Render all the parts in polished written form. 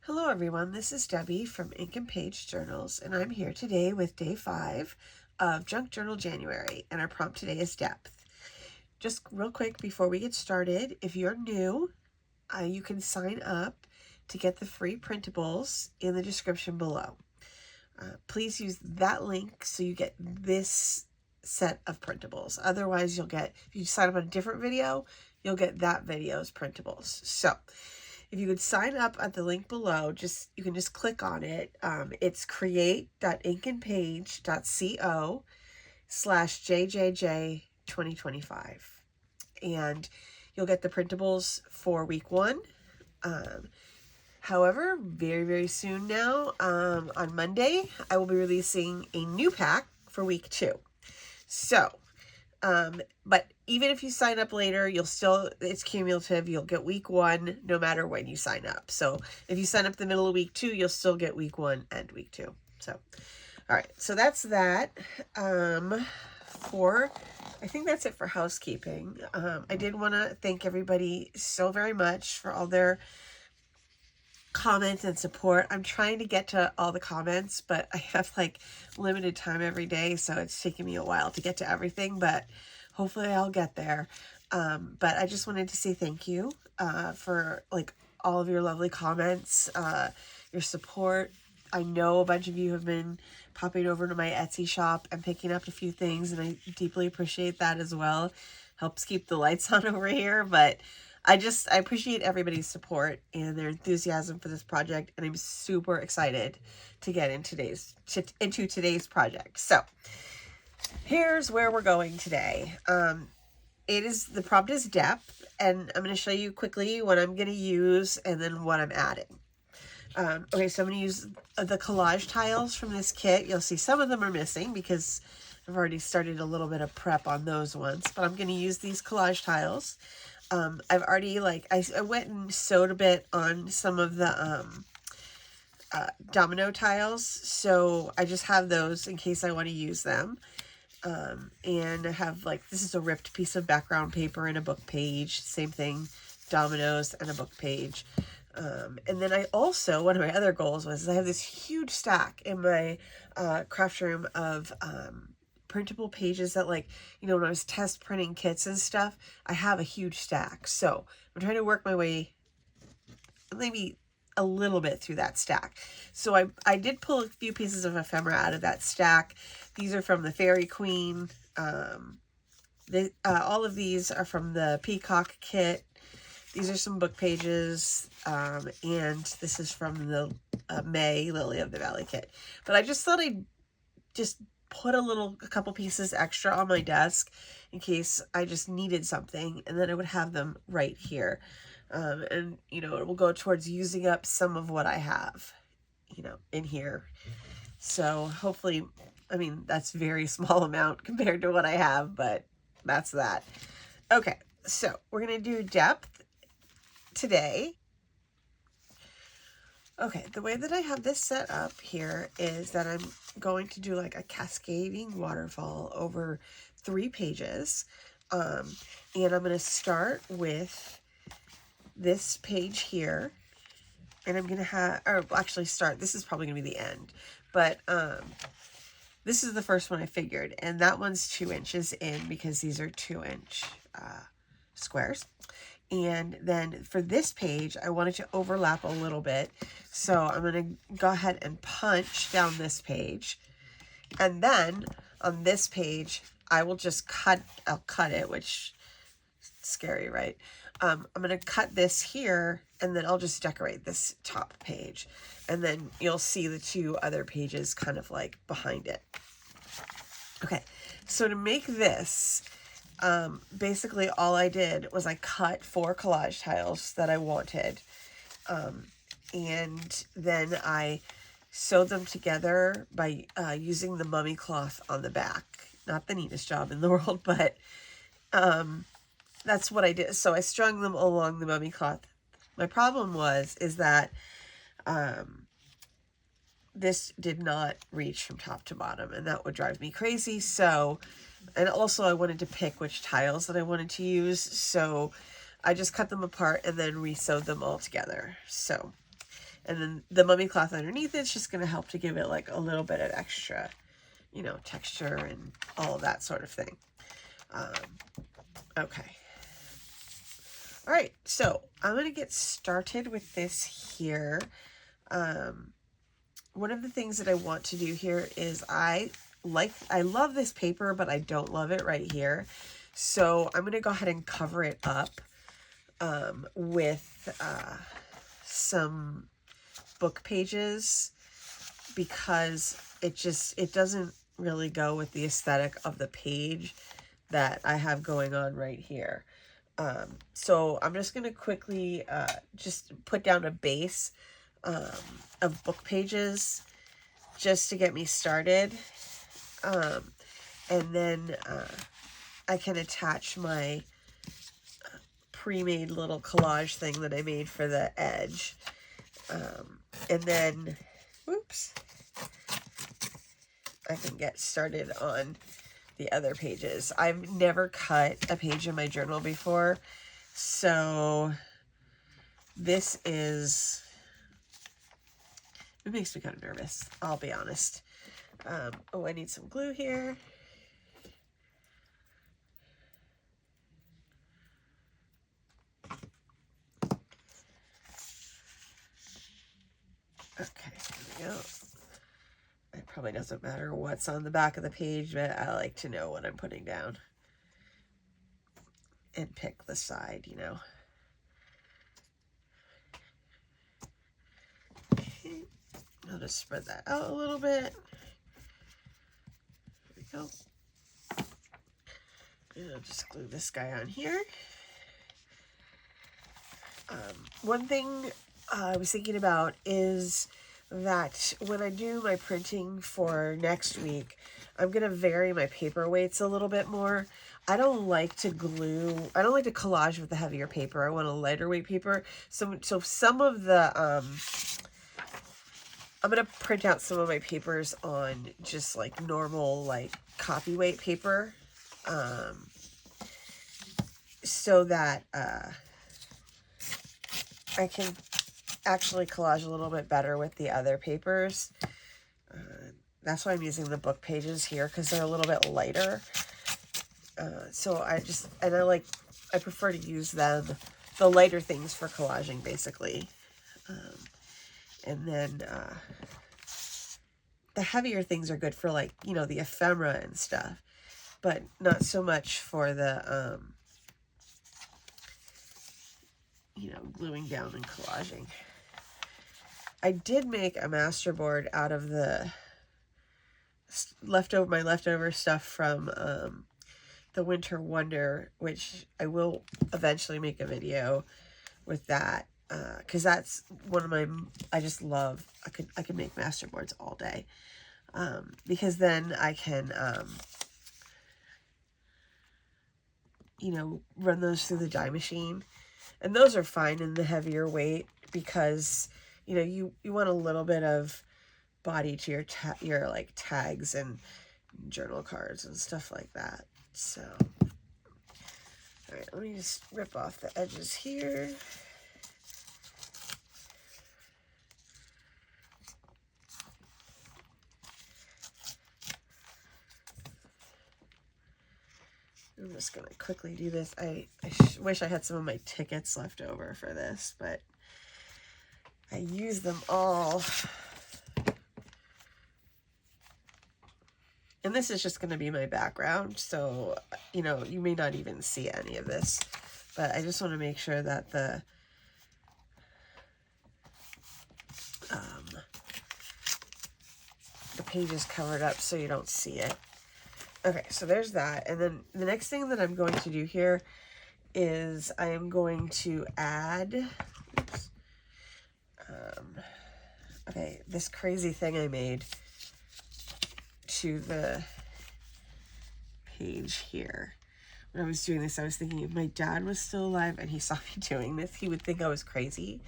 Hello everyone, this is Debbie from Ink and Page Journals, and I'm here today with day 5 of Junk Journal January, and our prompt today is depth. Just real quick before we get started, if you're new, you can sign up to get the free printables in the description below. Please use that link so you get this set of printables. Otherwise, you'll get, if you sign up on a different video, you'll get that video's printables. So if you could sign up at the link below, you can just click on it. It's create.inkandpage.co/JJJ2025. And you'll get the printables for week 1. However, very, very soon now, on Monday, I will be releasing a new pack for week 2. So, but even if you sign up later, it's cumulative. You'll get week 1 no matter when you sign up. So if you sign up the middle of week 2, you'll still get week 1 and week 2. So, all right. So that's that. I think that's it for housekeeping. I did want to thank everybody so very much for all their comments and support. I'm trying to get to all the comments, but I have like limited time every day, so it's taking me a while to get to everything, but hopefully I'll get there. But I just wanted to say thank you for like all of your lovely comments, your support. I know a bunch of you have been popping over to my Etsy shop and picking up a few things, and I deeply appreciate that as well. Helps keep the lights on over here, but I appreciate everybody's support and their enthusiasm for this project, and I'm super excited to get into today's project. So here's where we're going today. The prompt is depth, and I'm going to show you quickly what I'm going to use and then what I'm adding. Okay, so I'm going to use the collage tiles from this kit. You'll see some of them are missing because I've already started a little bit of prep on those ones, but I'm going to use these collage tiles. I've already, I went and sewed a bit on some of the domino tiles, so I just have those in case I want to use them. And I have, this is a ripped piece of background paper and a book page, same thing, dominoes and a book page. And then I also, one of my other goals was I have this huge stack in my craft room of printable pages that, when I was test printing kits and stuff, I have a huge stack. So I'm trying to work my way maybe a little bit through that stack. So I did pull a few pieces of ephemera out of that stack. These are from the Fairy Queen. All of these are from the Peacock kit. These are some book pages, and this is from the May Lily of the Valley kit. But I just thought I'd just put a couple pieces extra on my desk in case I just needed something, and then I would have them right here. And, it will go towards using up some of what I have, in here. So hopefully, that's very small amount compared to what I have, but that's that. Okay, so we're going to do depth today. Okay, the way that I have this set up here is that I'm going to do like a cascading waterfall over 3 pages. And I'm going to start with this page here. And I'm going to this is probably going to be the end. But this is the first one I figured. And that one's 2 inches in because these are 2-inch squares. And then for this page, I wanted to overlap a little bit. So I'm going to go ahead and punch down this page. And then on this page, I will just I'll cut it, which is scary, right? I'm going to cut this here, and then I'll just decorate this top page. And then you'll see the 2 other pages kind of like behind it. Okay, so to make this, basically all I did was I cut 4 collage tiles that I wanted, and then I sewed them together by using the mummy cloth on the back. Not the neatest job in the world, but that's what I did. So I strung them along the mummy cloth. My problem is that this did not reach from top to bottom, and that would drive me crazy. So, and also I wanted to pick which tiles that I wanted to use, so I just cut them apart and then re-sewed them all together. So And then the mummy cloth underneath it's just going to help to give it like a little bit of extra, you know, texture and all of that sort of thing. Okay. All right, so I'm going to get started with this here. One of the things that I want to do here is I love this paper, but I don't love it right here. So I'm going to go ahead and cover it up with some book pages, because it doesn't really go with the aesthetic of the page that I have going on right here. So I'm just going to quickly just put down a base of book pages just to get me started. And then I can attach my pre-made little collage thing that I made for the edge. And then, whoops, I can get started on the other pages. I've never cut a page in my journal before, so this is, it makes me kind of nervous, I'll be honest. Oh, I need some glue here. Okay, there we go. It probably doesn't matter what's on the back of the page, but I like to know what I'm putting down and pick the side, you know. Okay. I'll just spread that out a little bit. There we go. And I'll just glue this guy on here. One thing I was thinking about is that when I do my printing for next week, I'm going to vary my paper weights a little bit more. I don't like to collage with the heavier paper. I want a lighter weight paper. So some of the, I'm going to print out some of my papers on just like normal, like copy weight paper. So that, I can actually collage a little bit better with the other papers. That's why I'm using the book pages here, because they're a little bit lighter. So I prefer to use them, the lighter things, for collaging, basically. And then the heavier things are good for, like, you know, the ephemera and stuff, but not so much for the, you know, gluing down and collaging. I did make a masterboard out of the leftover stuff from the Winter Wonder, which I will eventually make a video with that, because that's one of my, I just love, I could make masterboards all day, because then I can, you know, run those through the die machine. And those are fine in the heavier weight, because, you know, you want a little bit of body to your like tags and journal cards and stuff like that. So, all right, let me just rip off the edges here. I'm just going to quickly do this. I wish I had some of my tickets left over for this, but I use them all. And this is just going to be my background, so, you know, you may not even see any of this, but I just want to make sure that the page is covered up so you don't see it. Okay, so there's that. And then the next thing that I'm going to do here is I am going to add, oops, okay, this crazy thing I made to the page here. When I was doing this, I was thinking, if my dad was still alive and he saw me doing this, he would think I was crazy.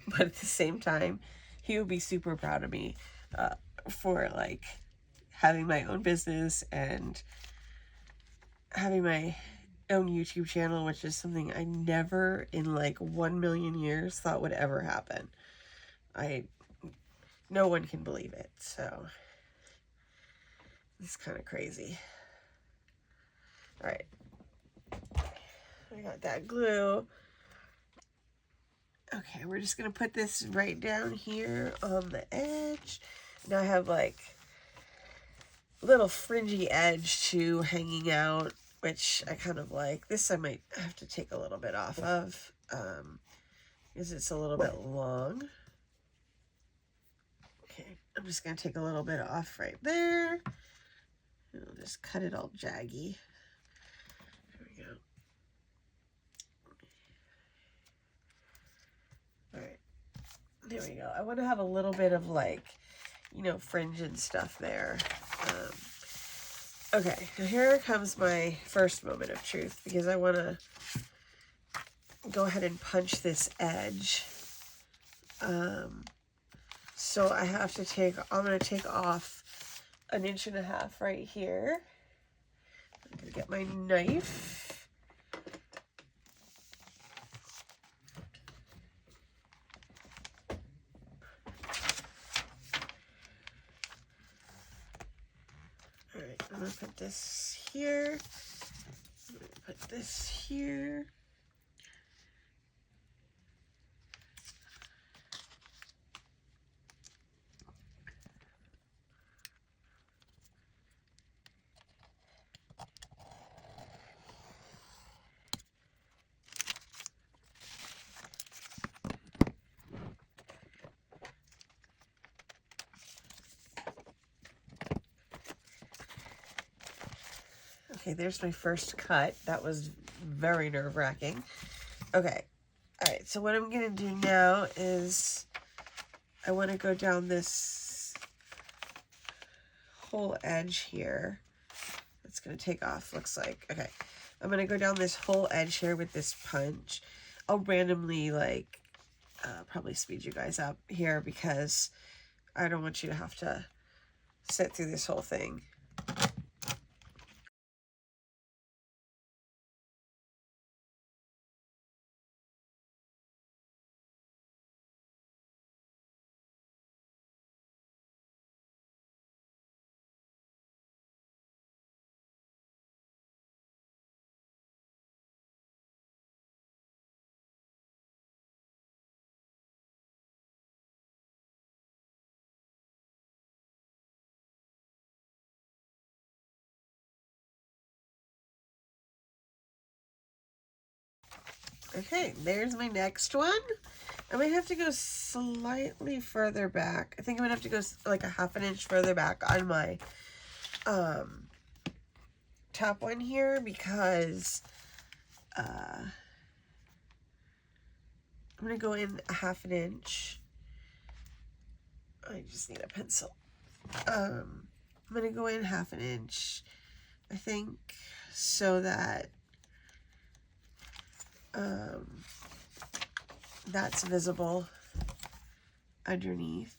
But at the same time, he would be super proud of me for, like, having my own business and having my own YouTube channel, which is something I never in like 1 million years thought would ever happen. no one can believe it. So it's kind of crazy. All right. I got that glue. Okay, we're just going to put this right down here on the edge. Now I have like a little fringy edge to hanging out, which I kind of like. This I might have to take a little bit off of because it's a little bit long. Okay, I'm just going to take a little bit off right there. And I'll just cut it all jaggy. There we go. All right, there we go. I want to have a little bit of like, you know, fringe and stuff there. Okay, now here comes my first moment of truth, because I want to go ahead and punch this edge. So I have to I'm going to take off 1.5 inches right here. I'm going to get my knife. Alright, I'm going to put this here. I'm going to put this here. Okay, there's my first cut. That was very nerve-wracking. Okay, all right, so what I'm going to do now is I want to go down this whole edge here. It's going to take off, looks like. Okay, I'm going to go down this whole edge here with this punch. I'll randomly, like, probably speed you guys up here because I don't want you to have to sit through this whole thing. Okay, there's my next one. I might have to go slightly further back. I think I'm gonna have to go like 1/2 inch further back on my top one here, because I'm gonna go in 1/2 inch. I just need a pencil. I'm gonna go in 1/2 inch, I think, so that that's visible underneath.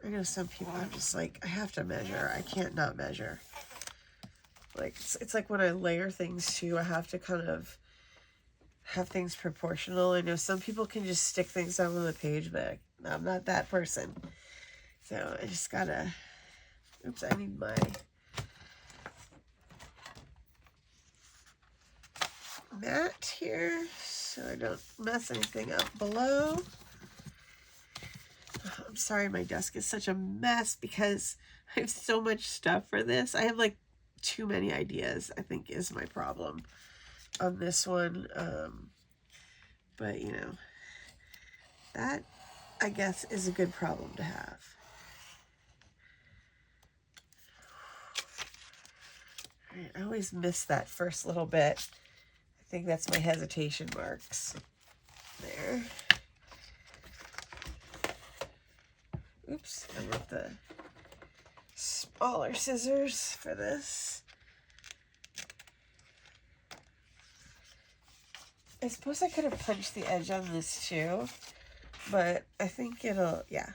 I know some people, I'm just like, I have to measure. I can't not measure. Like, it's like when I layer things too, I have to kind of have things proportional. I know some people can just stick things down on the page, but I'm not that person. So I just gotta, oops, I need my mat here so I don't mess anything up below. I'm sorry my desk is such a mess because I have so much stuff for this. I have like too many ideas, I think, is my problem on this one. But you know, that I guess is a good problem to have. I always miss that first little bit. I think that's my hesitation marks. There. Oops, I want the smaller scissors for this. I suppose I could have punched the edge on this too, but I think it'll, yeah.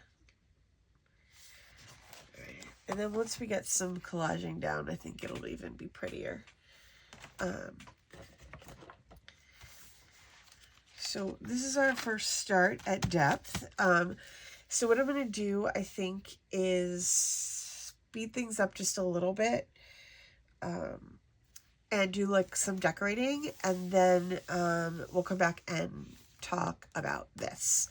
Right. And then once we get some collaging down, I think it'll even be prettier. So this is our first start at depth. So what I'm going to do, I think, is speed things up just a little bit, and do like some decorating, and then we'll come back and talk about this.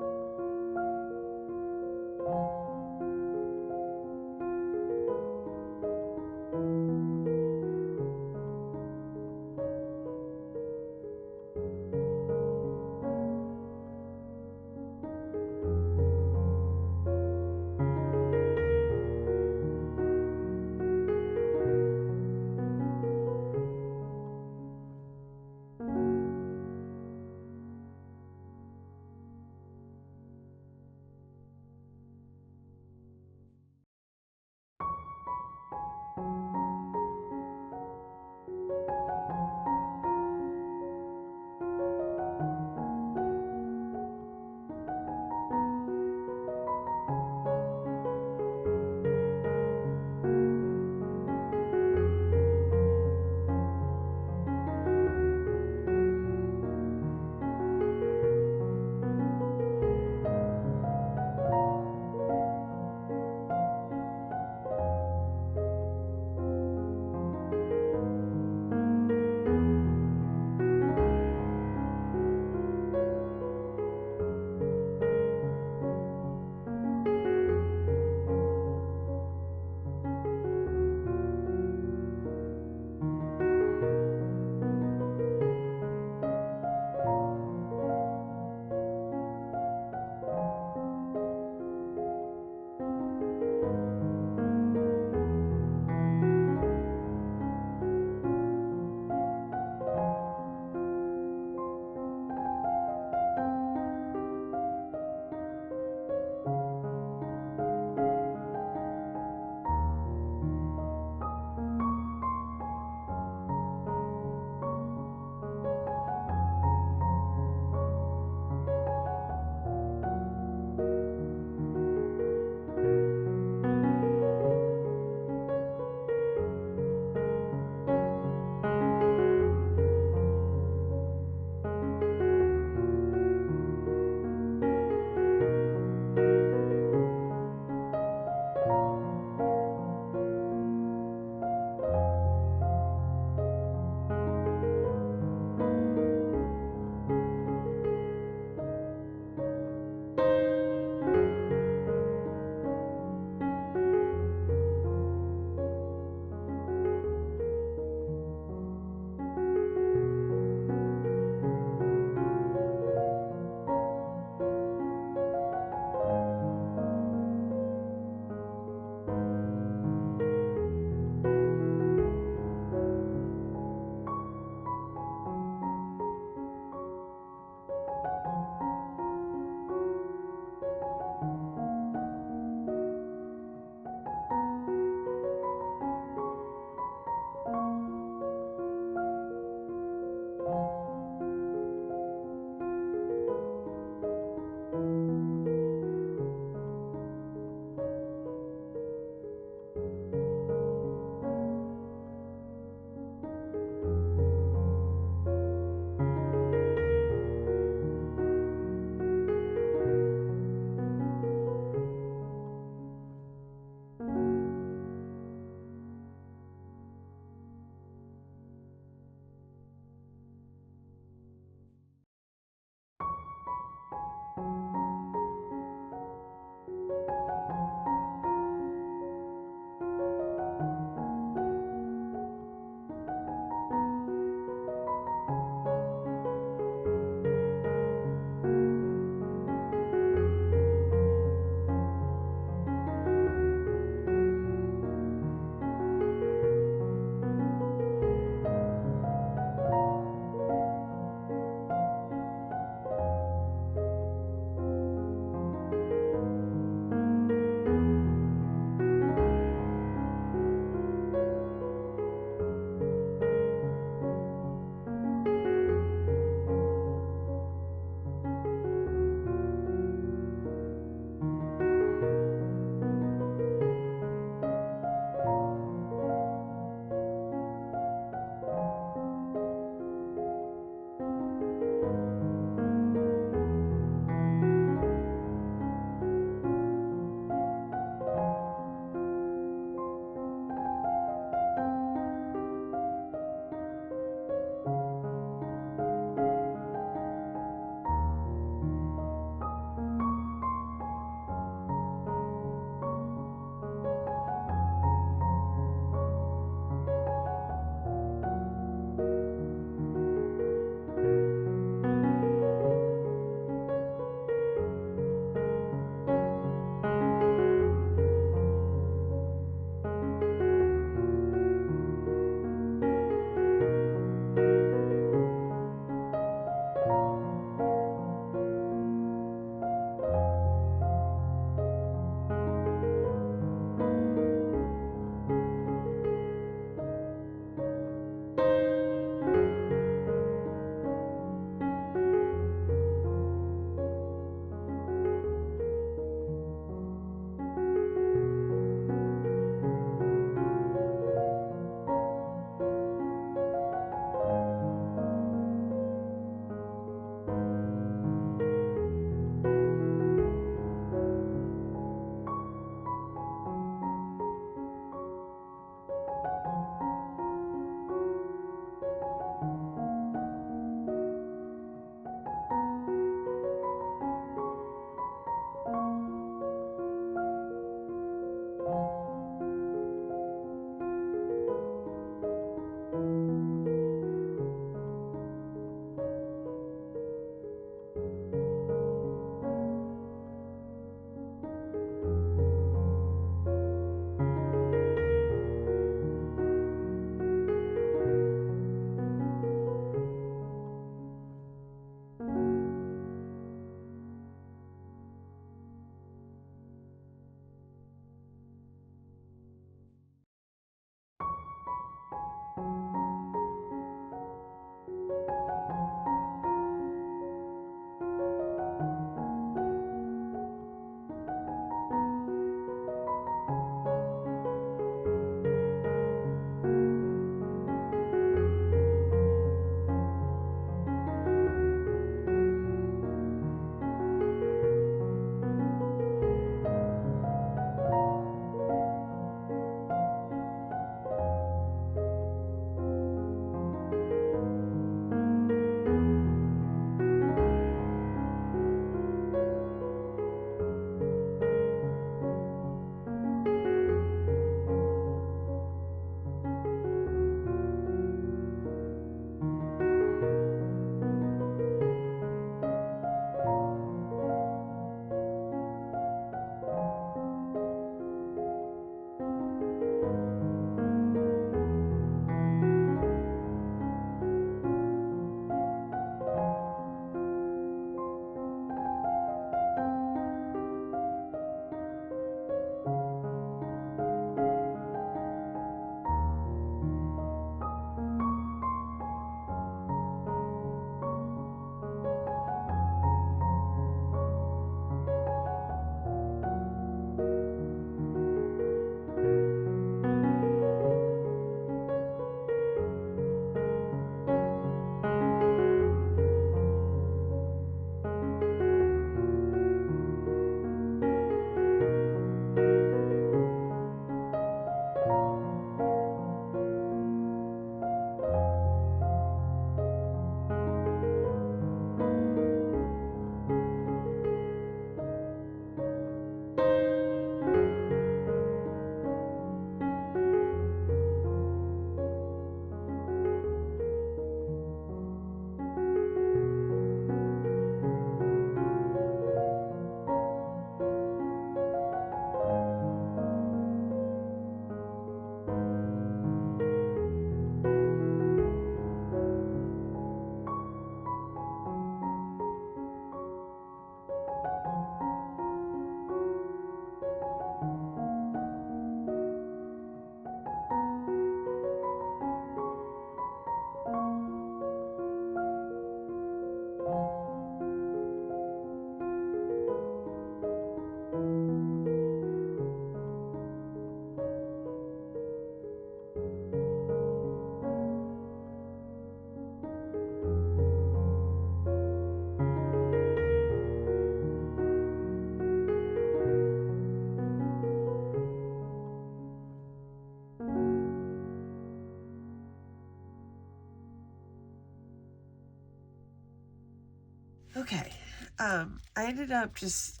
I ended up just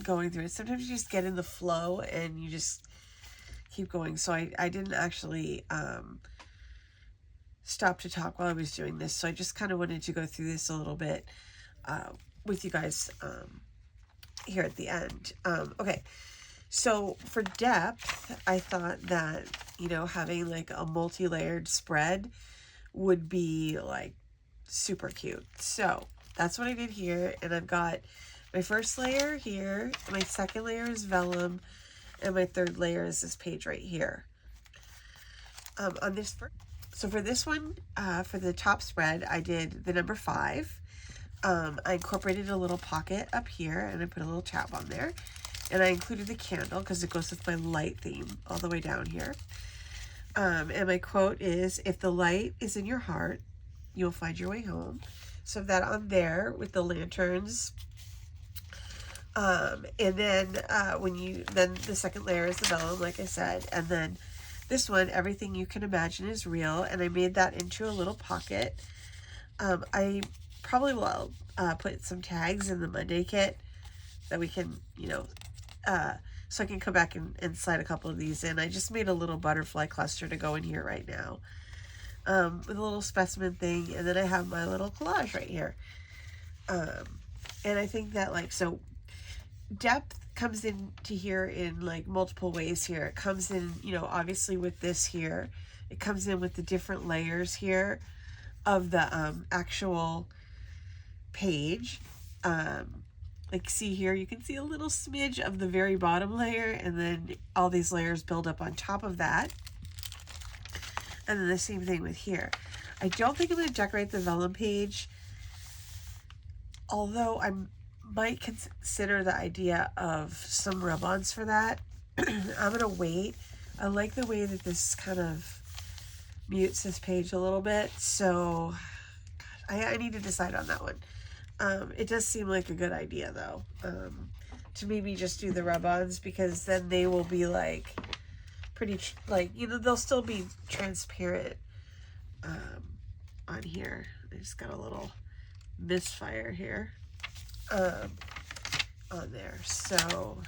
going through it. Sometimes you just get in the flow and you just keep going. So I didn't actually stop to talk while I was doing this. So I just kind of wanted to go through this a little bit with you guys here at the end. Okay, so for depth, I thought that, you know, having like a multi-layered spread would be like super cute. So that's what I did here. And I've got my first layer here, my second layer is vellum, and my third layer is this page right here. On this, so for this one, for the top spread, I did the number 5. I incorporated a little pocket up here, and I put a little tab on there. And I included the candle because it goes with my light theme all the way down here. And my quote is, "If the light is in your heart, you'll find your way home." So that on there with the lanterns. And then then the second layer is the vellum, like I said. And then this one, everything you can imagine is real. And I made that into a little pocket. I probably will put some tags in the Monday kit that we can, you know, so I can come back and slide a couple of these in. I just made a little butterfly cluster to go in here right now with a little specimen thing. And then I have my little collage right here. And I think that, like, so depth comes into here in like multiple ways here. It comes in, you know, obviously with this here. It comes in with the different layers here of the actual page. Like, see here, you can see a little smidge of the very bottom layer, and then all these layers build up on top of that. And then the same thing with here. I don't think I'm going to decorate the vellum page, although I might consider the idea of some rub-ons for that. I'm going to wait. I like the way that this kind of mutes this page a little bit, so I need to decide on that one. It does seem like a good idea, though, to maybe just do the rub-ons, because then they will be like pretty, like, you know, they'll still be transparent on here. I just got a little misfire here on there. So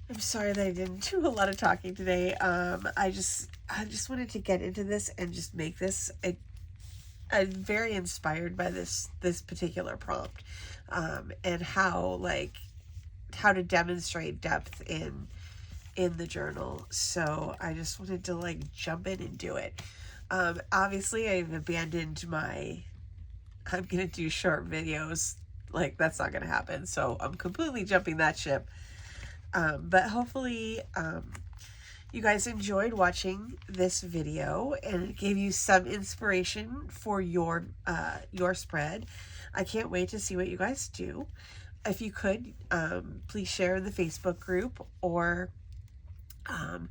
I'm sorry that I didn't do a lot of talking today. I just wanted to get into this and just make this. I'm very inspired by this particular prompt, and how to demonstrate depth in the journal. So I just wanted to like jump in and do it. Obviously I've abandoned I'm gonna do short videos. Like, that's not gonna happen. So I'm completely jumping that ship. But hopefully you guys enjoyed watching this video and it gave you some inspiration for your spread. I can't wait to see what you guys do. If you could, please share in the Facebook group or on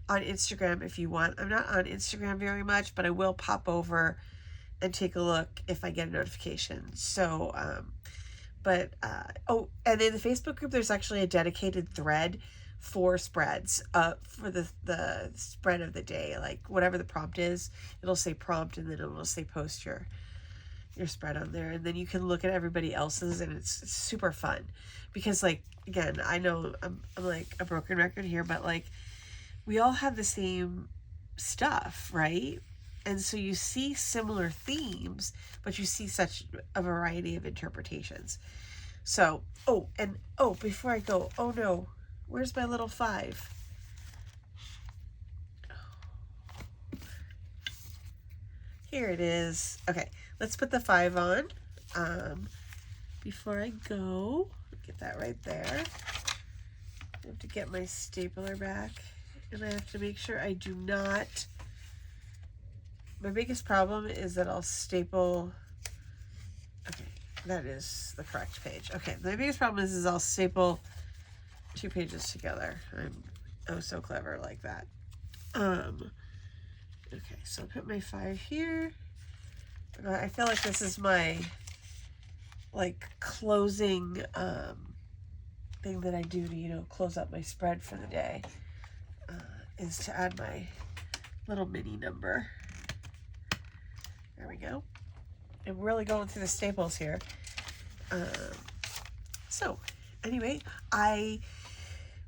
Instagram if you want. I'm not on Instagram very much, but I will pop over and take a look if I get a notification. So, oh, and in the Facebook group, there's actually a dedicated thread for spreads, for the spread of the day. Like, whatever the prompt is, it'll say prompt, and then it will say post your spread on there, and then you can look at everybody else's, and it's super fun. Because, like, again, I know I'm like a broken record here, but like, we all have the same stuff, right? And so you see similar themes, but you see such a variety of interpretations. So, before I go, oh no, where's my little 5? Here it is. Okay, let's put the 5 on. Before I go, get that right there. I have to get my stapler back, and I have to make sure I do not. My biggest problem is that I'll staple. Okay, that is the correct page. Okay, my biggest problem is I'll staple 2 pages together. I'm oh so clever like that. Okay, so I'll put my 5 here. I feel like this is my like closing thing that I do to, you know, close up my spread for the day, is to add my little mini number. There we go. I'm really going through the staples here. So anyway, I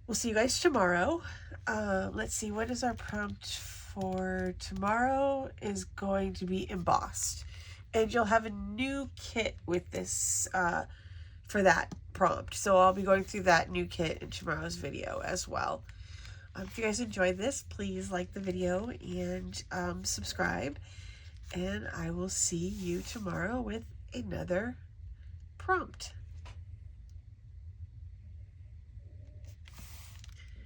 will see you guys tomorrow. Let's see, what is our prompt for tomorrow? Is going to be embossed. And you'll have a new kit with this for that prompt. So I'll be going through that new kit in tomorrow's video as well. If you guys enjoyed this, please like the video and subscribe. And I will see you tomorrow with another prompt.